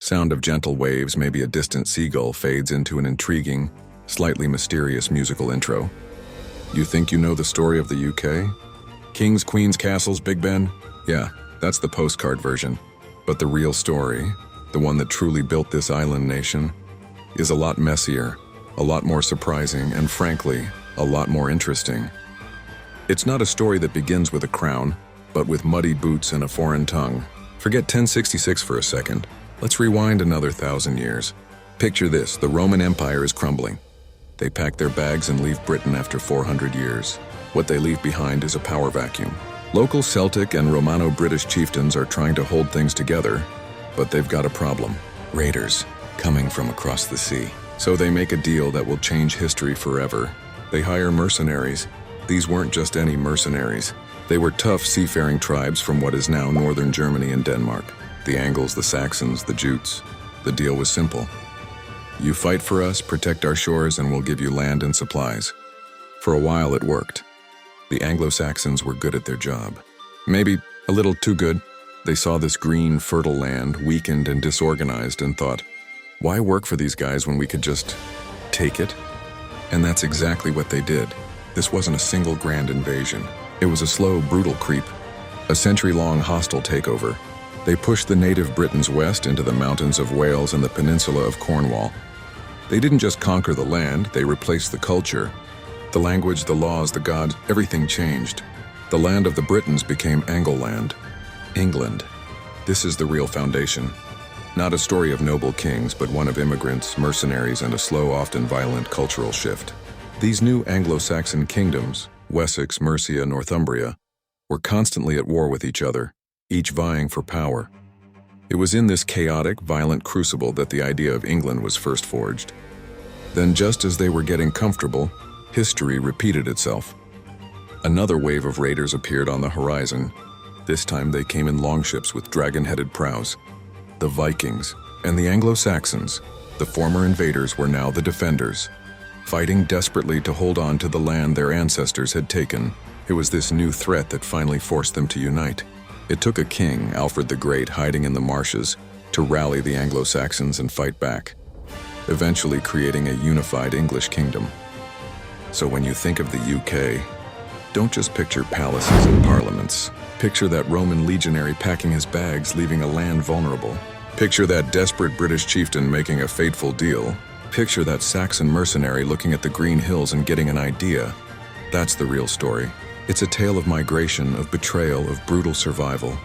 Sound of gentle waves, maybe a distant seagull, fades into an intriguing, slightly mysterious musical intro. You think you know the story of the UK? Kings, queens, castles, Big Ben? Yeah, that's the postcard version. But the real story, the one that truly built this island nation, is a lot messier, a lot more surprising, and frankly, a lot more interesting. It's not a story that begins with a crown, but with muddy boots and a foreign tongue. Forget 1066 for a second. Let's rewind another 1,000 years. Picture this: the Roman Empire is crumbling. They pack their bags and leave Britain after 400 years. What they leave behind is a power vacuum. Local Celtic and Romano-British chieftains are trying to hold things together, but they've got a problem. Raiders coming from across the sea. So they make a deal that will change history forever. They hire mercenaries. These weren't just any mercenaries. They were tough seafaring tribes from what is now northern Germany and Denmark. The Angles, the Saxons, the Jutes. The deal was simple. You fight for us, protect our shores, and we'll give you land and supplies. For a while it worked. The Anglo-Saxons were good at their job. Maybe a little too good. They saw this green, fertile land, weakened and disorganized, and thought, why work for these guys when we could just take it? And that's exactly what they did. This wasn't a single grand invasion. It was a slow, brutal creep, a century-long hostile takeover. They pushed the native Britons west into the mountains of Wales and the peninsula of Cornwall. They didn't just conquer the land, they replaced the culture. The language, the laws, the gods, everything changed. The land of the Britons became Angleland, England. This is the real foundation. Not a story of noble kings, but one of immigrants, mercenaries, and a slow, often violent cultural shift. These new Anglo-Saxon kingdoms, Wessex, Mercia, Northumbria, were constantly at war with each other, each vying for power. It was in this chaotic, violent crucible that the idea of England was first forged. Then, just as they were getting comfortable, history repeated itself. Another wave of raiders appeared on the horizon. This time they came in longships with dragon-headed prows. The Vikings and the Anglo-Saxons, the former invaders, were now the defenders, fighting desperately to hold on to the land their ancestors had taken. It was this new threat that finally forced them to unite. It took a king, Alfred the Great, hiding in the marshes, to rally the Anglo-Saxons and fight back, eventually creating a unified English kingdom. So when you think of the UK, don't just picture palaces and parliaments. Picture that Roman legionary packing his bags, leaving a land vulnerable. Picture that desperate British chieftain making a fateful deal. Picture that Saxon mercenary looking at the green hills and getting an idea. That's the real story. It's a tale of migration, of betrayal, of brutal survival,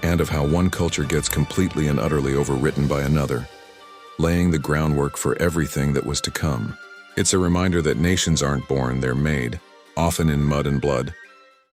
and of how one culture gets completely and utterly overwritten by another, laying the groundwork for everything that was to come. It's a reminder that nations aren't born, they're made, often in mud and blood,